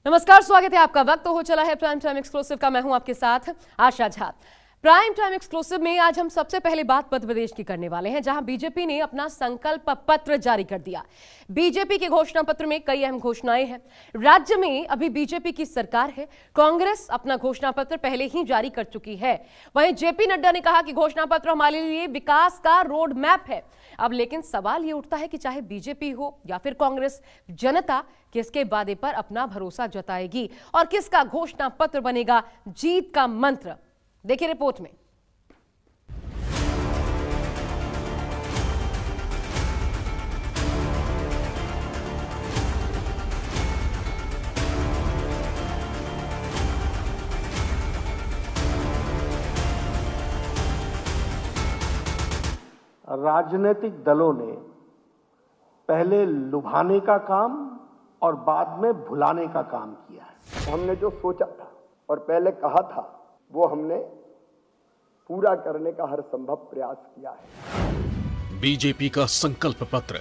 नमस्कार, स्वागत है आपका। वक्त तो हो चला है प्राइम टाइम एक्सक्लूसिव का। मैं हूं आपके साथ आशा झा। प्राइम टाइम एक्सक्लूसिव में आज हम सबसे पहले बात मध्य प्रदेश की करने वाले हैं, जहां बीजेपी ने अपना संकल्प पत्र जारी कर दिया। बीजेपी के घोषणा पत्र में कई अहम घोषणाएं हैं। राज्य में अभी बीजेपी की सरकार है। कांग्रेस अपना घोषणा पत्र पहले ही जारी कर चुकी है। वहीं जेपी नड्डा ने कहा कि घोषणा पत्र हमारे लिए विकास का रोड मैप है। अब लेकिन सवाल ये उठता है कि चाहे बीजेपी हो या फिर कांग्रेस, जनता किसके वादे पर अपना भरोसा जताएगी और किसका घोषणा पत्र बनेगा जीत का मंत्र। देखिए रिपोर्ट में। राजनीतिक दलों ने पहले लुभाने का काम और बाद में भुलाने का काम किया है। हमने जो सोचा था और पहले कहा था वो हमने पूरा करने का हर संभव प्रयास किया है। बीजेपी का संकल्प पत्र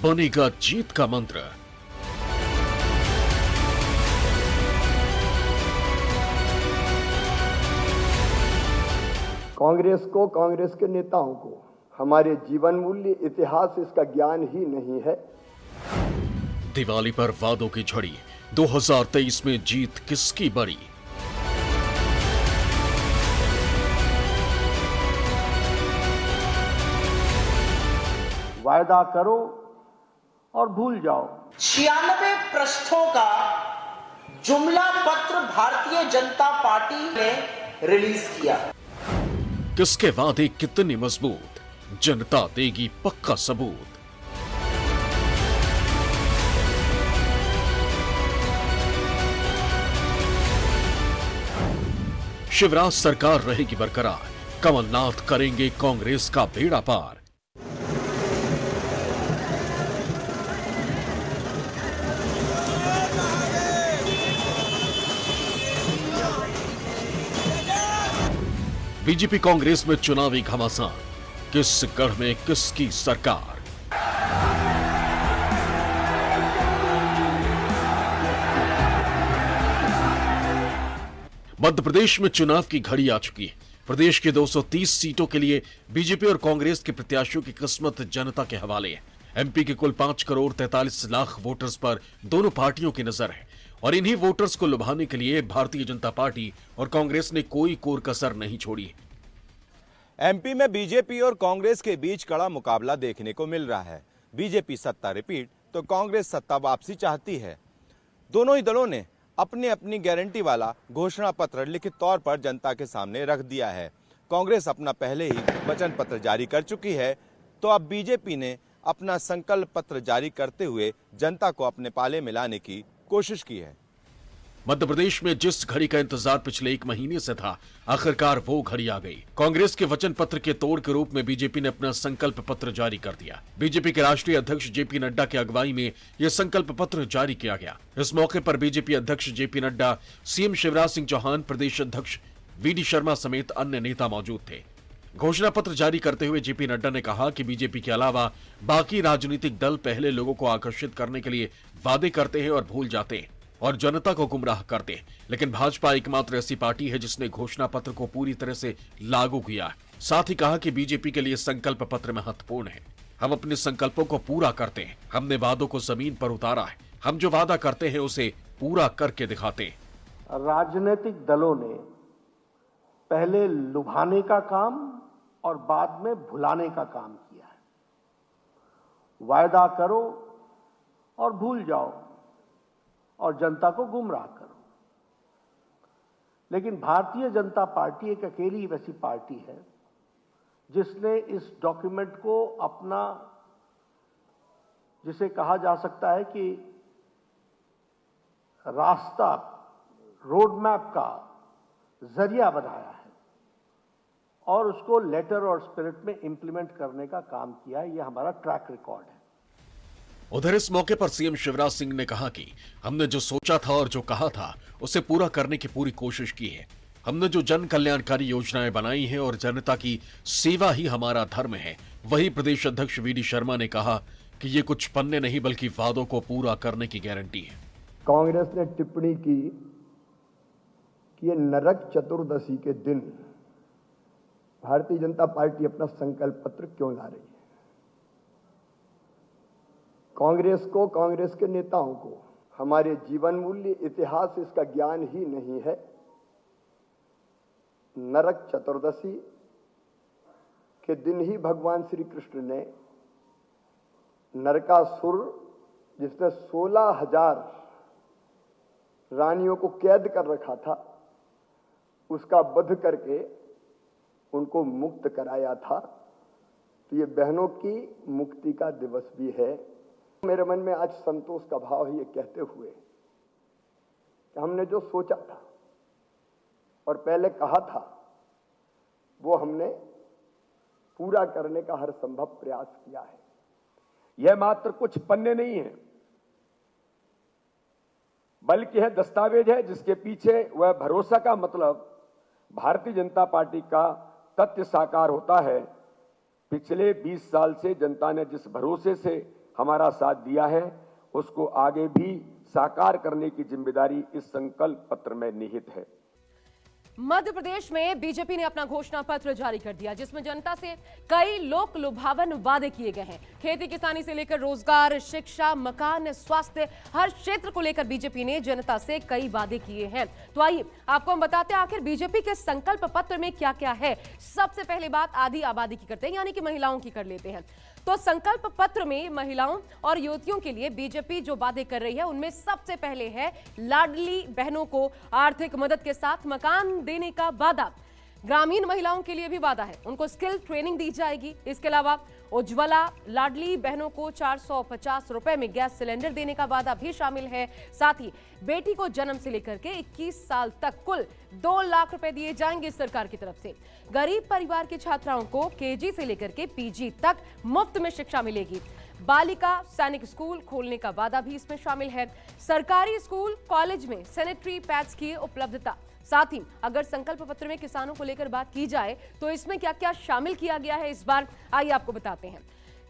बनेगा जीत का मंत्र। कांग्रेस को, कांग्रेस के नेताओं को हमारे जीवन मूल्य, इतिहास, इसका ज्ञान ही नहीं है। दिवाली पर वादों की झड़ी, 2023 में जीत किसकी बड़ी। वायदा करो और भूल जाओ। 96 पृष्ठों का जुमला पत्र भारतीय जनता पार्टी ने रिलीज किया। किसके वादे कितने मजबूत, जनता देगी पक्का सबूत। शिवराज सरकार रहेगी बरकरार, कमलनाथ करेंगे कांग्रेस का बेड़ा पार। बीजेपी कांग्रेस में चुनावी घमासान, किस गढ़ में किसकी सरकार। मध्य प्रदेश में चुनाव की घड़ी आ चुकी है। प्रदेश के 230 सीटों के लिए बीजेपी और कांग्रेस के प्रत्याशियों की किस्मत जनता के हवाले है। एमपी के कुल 5 करोड़ 43 लाख वोटर्स पर दोनों पार्टियों की नजर है और इन्हीं वोटर्स को लुभाने के लिए भारतीय जनता पार्टी और कांग्रेस ने कोई कोर कसर नहीं छोड़ी है। एमपी में बीजेपी और कांग्रेस के बीच कड़ा मुकाबला देखने को मिल रहा है। बीजेपी सत्ता रिपीट तो कांग्रेस सत्ता वापसी चाहती है। दोनों ही दलों ने अपनी अपनी गारंटी वाला घोषणा पत्र लिखित तौर पर जनता के सामने रख दिया है। कांग्रेस अपना पहले ही वचन पत्र जारी कर चुकी है, तो अब बीजेपी ने अपना संकल्प पत्र जारी करते हुए जनता को अपने पाले में लाने की कोशिश की है। मध्य प्रदेश में जिस घड़ी का इंतजार पिछले 1 महीने से था, आखिरकार वो घड़ी आ गई। कांग्रेस के वचन पत्र के तोड़ के रूप में बीजेपी ने अपना संकल्प पत्र जारी कर दिया। बीजेपी के राष्ट्रीय अध्यक्ष जेपी नड्डा की अगुवाई में यह संकल्प पत्र जारी किया गया। इस मौके पर बीजेपी अध्यक्ष जेपी नड्डा, सीएम शिवराज सिंह चौहान, प्रदेश अध्यक्ष वीडी शर्मा समेत अन्य नेता मौजूद थे। घोषणा पत्र जारी करते हुए जेपी नड्डा ने कहा कि बीजेपी के अलावा बाकी राजनीतिक दल पहले लोगों को आकर्षित करने के लिए वादे करते हैं और भूल जाते हैं और जनता को गुमराह करते हैं, लेकिन भाजपा एकमात्र ऐसी पार्टी है जिसने घोषणा पत्र को पूरी तरह से लागू किया है। साथ ही कहा कि बीजेपी के लिए संकल्प पत्र महत्वपूर्ण है। हम अपने संकल्पों को पूरा करते हैं। हमने वादों को जमीन पर उतारा है। हम जो वादा करते हैं उसे पूरा करके दिखाते हैं। राजनीतिक दलों ने पहले लुभाने का काम और बाद में भुलाने का काम किया है। वायदा करो और भूल जाओ और जनता को गुमराह करो। लेकिन भारतीय जनता पार्टी एक अकेली वैसी पार्टी है जिसने इस डॉक्यूमेंट को अपना, जिसे कहा जा सकता है कि रास्ता, रोड मैप का जरिया बनाया है और उसको लेटर और स्पिरिट में इंप्लीमेंट करने का काम किया है। यह हमारा ट्रैक रिकॉर्ड है। उधर इस मौके पर सीएम शिवराज सिंह ने कहा कि हमने जो सोचा था और जो कहा था उसे पूरा करने की पूरी कोशिश की है। हमने जो जन कल्याणकारी योजनाएं बनाई हैं और जनता की सेवा ही हमारा धर्म है। वही प्रदेश अध्यक्ष वीडी शर्मा ने कहा कि ये कुछ पन्ने नहीं बल्कि वादों को पूरा करने की गारंटी है। कांग्रेस ने टिप्पणी की कि ये नरक चतुर्दशी के दिन भारतीय जनता पार्टी अपना संकल्प पत्र क्यों ला रही है। कांग्रेस को, कांग्रेस के नेताओं को हमारे जीवन मूल्य, इतिहास इसका ज्ञान ही नहीं है। नरक चतुर्दशी के दिन ही भगवान श्री कृष्ण ने नरकासुर, जिसने 16,000 रानियों को कैद कर रखा था, उसका वध करके उनको मुक्त कराया था। तो ये बहनों की मुक्ति का दिवस भी है। मेरे मन में आज संतोष का भाव है ये कहते हुए कि हमने जो सोचा था और पहले कहा था, वो हमने पूरा करने का हर संभव प्रयास किया है। यह मात्र कुछ पन्ने नहीं है, बल्कि है दस्तावेज है जिसके पीछे वह भरोसा का मतलब भारतीय जनता पार्टी का तथ्य साकार होता है। पिछले 20 साल से जनता ने जिस भरोसे से हमारा साथ दिया है, उसको आगे भी साकार करने की जिम्मेदारी इस संकल्प पत्र में निहित है। मध्य प्रदेश में बीजेपी ने अपना घोषणा पत्र जारी कर दिया, जिसमें जनता से कई लोक लुभावन वादे किए गए हैं। खेती किसानी से लेकर रोजगार, शिक्षा, मकान, स्वास्थ्य, हर क्षेत्र को लेकर बीजेपी ने जनता से कई वादे किए हैं। तो आइए आपको हम बताते हैं आखिर बीजेपी के संकल्प पत्र में क्या क्या है। सबसे पहले बात आधी आबादी की करते हैं, यानी कि महिलाओं की कर लेते हैं। तो संकल्प पत्र में महिलाओं और युवतियों के लिए बीजेपी जो वादे कर रही है, उनमें सबसे पहले है लाडली बहनों को आर्थिक मदद के साथ मकान देने का वादा। ग्रामीण महिलाओं के लिए भी वादा है, उनको स्किल ट्रेनिंग दी जाएगी। इसके अलावा उज्ज्वला लाडली बहनों को 450 रुपए में गैस सिलेंडर देने का वादा भी शामिल है। साथ ही बेटी को जन्म से लेकर के 21 साल तक कुल 2 लाख रुपए दिए जाएंगे सरकार की तरफ से। गरीब परिवार की छात्राओं को केजी से लेकर के पीजी तक मुफ्त में शिक्षा मिलेगी। बालिका सैनिक स्कूल खोलने का वादा भी इसमें शामिल है। सरकारी स्कूल कॉलेज में सैनिटरी पैड्स की उपलब्धता। साथ ही अगर संकल्प पत्र में किसानों को लेकर बात की जाए तो इसमें क्या क्या शामिल किया गया है इस बार, आइए आपको बताते हैं।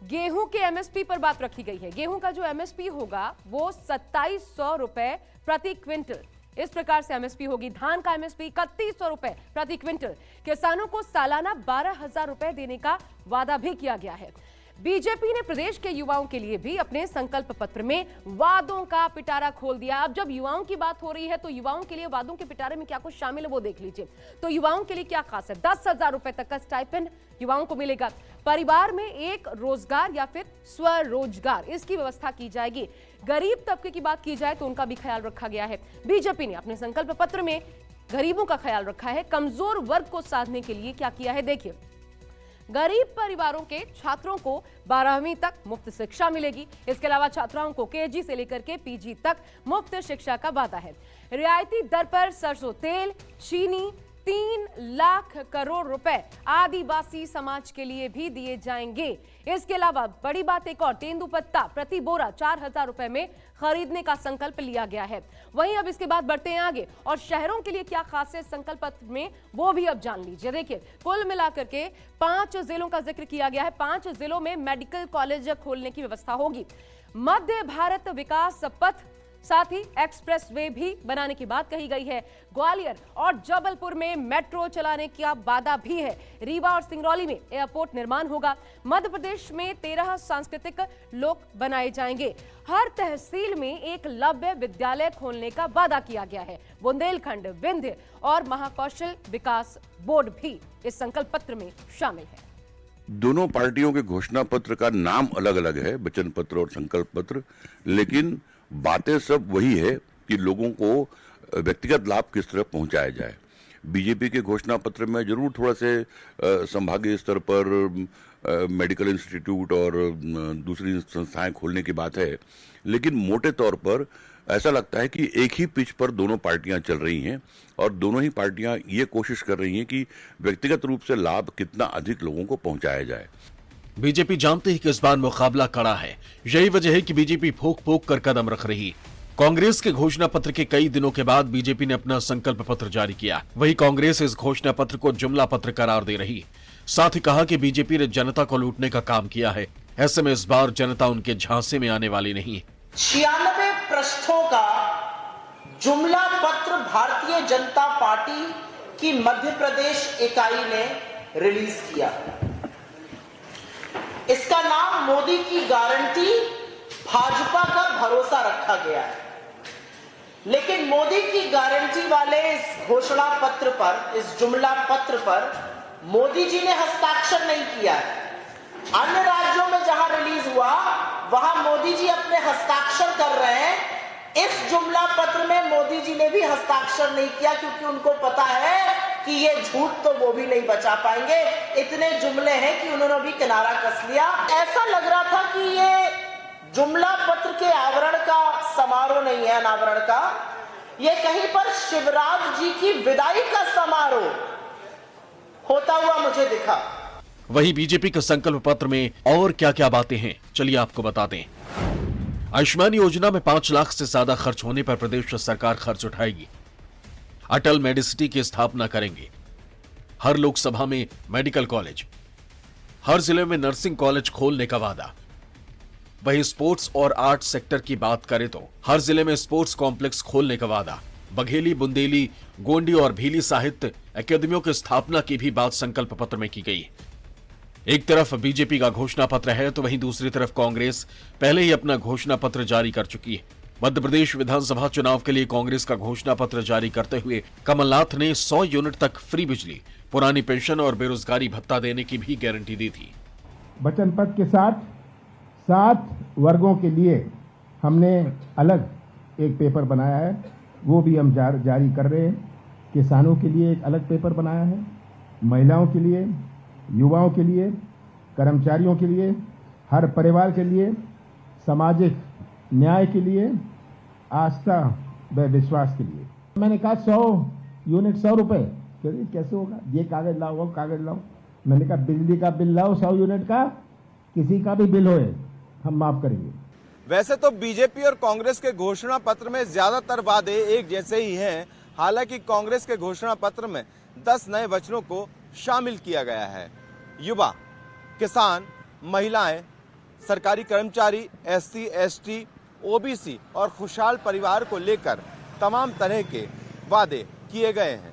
गेहूं के एमएसपी पर बात रखी गई है। गेहूं का जो एमएसपी होगा वो 2700 रुपए प्रति क्विंटल, इस प्रकार से एमएसपी होगी। धान का एमएसपी 3100 रुपए प्रति क्विंटल। किसानों को सालाना 12,000 रुपए देने का वादा भी किया गया है। बीजेपी ने प्रदेश के युवाओं के लिए भी अपने संकल्प पत्र में वादों का पिटारा खोल दिया। अब जब युवाओं की बात हो रही है तो युवाओं के लिए वादों के पिटारे में क्या कुछ शामिल है वो देख लीजिए। तो युवाओं के लिए क्या खास है, 10,000 रुपए तक का स्टाइपेंड युवाओं को मिलेगा। परिवार में एक रोजगार या फिर स्वरोजगार, इसकी व्यवस्था की जाएगी। गरीब तबके की बात की जाए तो उनका भी ख्याल रखा गया है। बीजेपी ने अपने संकल्प पत्र में गरीबों का ख्याल रखा है। कमजोर वर्ग को साधने के लिए क्या किया है देखिए। गरीब परिवारों के छात्रों को 12वीं तक मुफ्त शिक्षा मिलेगी। इसके अलावा छात्राओं को केजी से लेकर के पीजी तक मुफ्त शिक्षा का वादा है। रियायती दर पर सरसों तेल, चीनी 3 लाख करोड़ रुपए आदिवासी समाज के लिए भी दिए जाएंगे। इसके अलावा बड़ी बात एक और, तेंदुपत्ता प्रति बोरा 4,000 रुपए में खरीदने का संकल्प लिया गया है। वहीं अब इसके बाद बढ़ते हैं आगे और शहरों के लिए क्या खास है संकल्प पत्र में वो भी अब जान लीजिए। देखिए कुल मिलाकर के 5 जिलों का जिक्र किया गया है। 5 जिलों में मेडिकल कॉलेज खोलने की व्यवस्था होगी। मध्य भारत विकास पथ, साथ ही एक्सप्रेस वे भी बनाने की बात कही गई है। ग्वालियर और जबलपुर में मेट्रो चलाने का वादा भी है। रीवा और सिंगरौली में एयरपोर्ट निर्माण होगा। मध्य प्रदेश में 13 सांस्कृतिक लोक बनाए जाएंगे। हर तहसील में एक लव्य विद्यालय खोलने का वादा किया गया है। बुंदेलखंड, विंध्य और महाकौशल विकास बोर्ड भी इस संकल्प पत्र में शामिल है। दोनों पार्टियों के घोषणा पत्र का नाम अलग अलग है, वचन पत्र और संकल्प पत्र, लेकिन बातें सब वही है कि लोगों को व्यक्तिगत लाभ किस तरह पहुंचाया जाए। बीजेपी के घोषणा पत्र में जरूर थोड़ा से संभागीय स्तर पर मेडिकल इंस्टीट्यूट और दूसरी संस्थाएं खोलने की बात है, लेकिन मोटे तौर पर ऐसा लगता है कि एक ही पिच पर दोनों पार्टियां चल रही हैं और दोनों ही पार्टियां ये कोशिश कर रही हैं कि व्यक्तिगत रूप से लाभ कितना अधिक लोगों को पहुंचाया जाए। बीजेपी जानते ही कि इस बार मुकाबला कड़ा है। यही वजह है कि बीजेपी फूंक फूंक कर कदम रख रही। कांग्रेस के घोषणा पत्र के कई दिनों के बाद बीजेपी ने अपना संकल्प पत्र जारी किया। वहीं कांग्रेस इस घोषणा पत्र को जुमला पत्र करार दे रही। साथ ही कहा कि बीजेपी ने जनता को लूटने का काम किया है। ऐसे में इस बार जनता उनके झांसे में आने वाली नहीं। 96 पृष्ठों का जुमला पत्र भारतीय जनता पार्टी की मध्य प्रदेश इकाई ने रिलीज किया। इसका नाम मोदी की गारंटी, भाजपा का भरोसा रखा गया है। लेकिन मोदी की गारंटी वाले इस घोषणा पत्र पर, इस जुमला पत्र पर मोदी जी ने हस्ताक्षर नहीं किया है। अन्य राज्यों में जहां रिलीज हुआ वहां मोदी जी अपने हस्ताक्षर कर रहे हैं। इस जुमला पत्र में मोदी जी ने भी हस्ताक्षर नहीं किया, क्योंकि उनको पता है कि ये झूठ तो वो भी नहीं बचा पाएंगे। इतने जुमले हैं कि उन्होंने भी किनारा कस लिया। ऐसा लग रहा था कि ये जुमला पत्र के आवरण का समारोह नहीं है, अनावरण का, ये कहीं पर शिवराज जी की विदाई का समारोह होता हुआ मुझे दिखा। वहीं बीजेपी के संकल्प पत्र में और क्या क्या बातें हैं, चलिए आपको बता दें। आयुष्मान योजना में 5 लाख से ज्यादा खर्च होने पर प्रदेश सरकार खर्च उठाएगी। अटल मेडिसिटी की स्थापना करेंगे। हर लोकसभा में मेडिकल कॉलेज, हर जिले में नर्सिंग कॉलेज खोलने का वादा। वहीं स्पोर्ट्स और आर्ट सेक्टर की बात करें तो हर जिले में स्पोर्ट्स कॉम्प्लेक्स खोलने का वादा। बघेली, बुंदेली, गोंडी और भीली साहित्य अकादमियों की स्थापना की भी बात संकल्प पत्र में की गई। एक तरफ बीजेपी का घोषणा पत्र है तो वहीं दूसरी तरफ कांग्रेस पहले ही अपना घोषणा पत्र जारी कर चुकी है। मध्य प्रदेश विधानसभा चुनाव के लिए कांग्रेस का घोषणा पत्र जारी करते हुए कमलनाथ ने 100 यूनिट तक फ्री बिजली, पुरानी पेंशन और बेरोजगारी भत्ता देने की भी गारंटी दी थी। वचन पत्र के साथ 7 वर्गों के लिए हमने अलग एक पेपर बनाया है, वो भी हम जारी कर रहे हैं। किसानों के लिए एक अलग पेपर बनाया है, महिलाओं के लिए, युवाओं के लिए, कर्मचारियों के लिए, हर परिवार के लिए, सामाजिक न्याय के लिए, आस्था व विश्वास के लिए। मैंने कहा 100 यूनिट 100 रुपए, कैसे होगा, ये कागज लाओ, वो कागज लाओ। मैंने कहा बिजली का बिल लाओ 100 यूनिट का, किसी का भी बिल होए हम माफ करेंगे। वैसे तो बीजेपी और कांग्रेस के घोषणा पत्र में ज्यादातर वादे एक जैसे ही हैं। हालांकि कांग्रेस के घोषणा पत्र में 10 नए वचनों को शामिल किया गया है। युवा, किसान, महिलाएं, सरकारी कर्मचारी, SC, ST, OBC और खुशहाल परिवार को लेकर तमाम तरह के वादे किए गए हैं।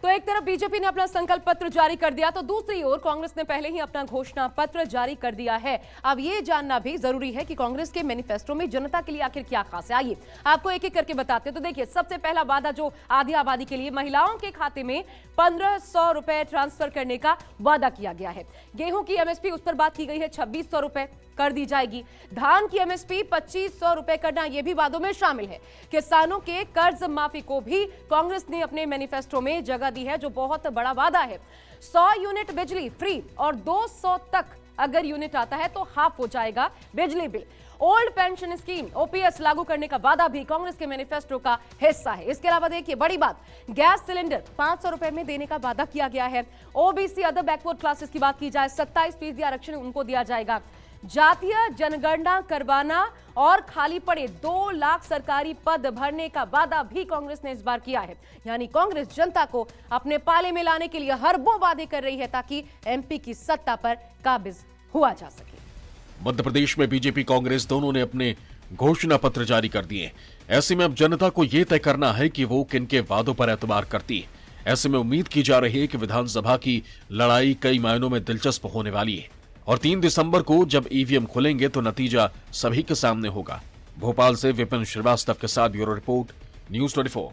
तो एक तरफ बीजेपी ने अपना संकल्प पत्र जारी कर दिया तो दूसरी ओर कांग्रेस ने पहले ही अपना घोषणा पत्र जारी कर दिया है। अब ये जानना भी जरूरी है कि कांग्रेस के मैनिफेस्टो में जनता के लिए आखिर क्या खास है। आइए आपको एक एक करके बताते हैं। तो देखिए, सबसे पहला वादा जो आधी आबादी के लिए महिलाओं के खाते में 1500 रुपए ट्रांसफर करने का वादा किया गया है। गेहूं की MSP उस पर बात की गई है, 2600 रुपए कर दी जाएगी। धान की MSP 2500 रुपए करना यह भी वादों में शामिल है। किसानों के कर्ज माफी को भी कांग्रेस ने अपने मैनिफेस्टो में जगह दी है, जो बहुत बड़ा वादा है। 100 यूनिट बिजली फ्री और 200 तक अगर यूनिट आता है तो हाफ हो जाएगा बिजली bill. Old pension scheme OPS लागू करने का वादा भी कांग्रेस के मैनिफेस्टो का हिस्सा है। इसके अलावा देखिए, बड़ी बात, गैस सिलेंडर 500 रुपए में देने का वादा किया गया है। OBC अदर बैकवर्ड क्लासेस की बात की जाए, 27% आरक्षण उनको दिया जाएगा। जातीय जनगणना करवाना और खाली पड़े 2 लाख सरकारी पद भरने का वादा भी कांग्रेस ने इस बार किया है। यानी कांग्रेस जनता को अपने पाले में लाने के लिए हरबों वादे कर रही है ताकि MP की सत्ता पर काबिज हुआ जा सके। मध्य प्रदेश में बीजेपी कांग्रेस दोनों ने अपने घोषणा पत्र जारी कर दिए। ऐसे में अब जनता को यह तय करना है कि वो किन के वादों पर एतबार करती है। ऐसे में उम्मीद की जा रही है कि विधानसभा की लड़ाई कई मायनों में दिलचस्प होने वाली है और 3 दिसंबर को जब EVM खुलेंगे तो नतीजा सभी के सामने होगा। भोपाल से विपिन श्रीवास्तव के साथ ब्यूरो रिपोर्ट, News 24।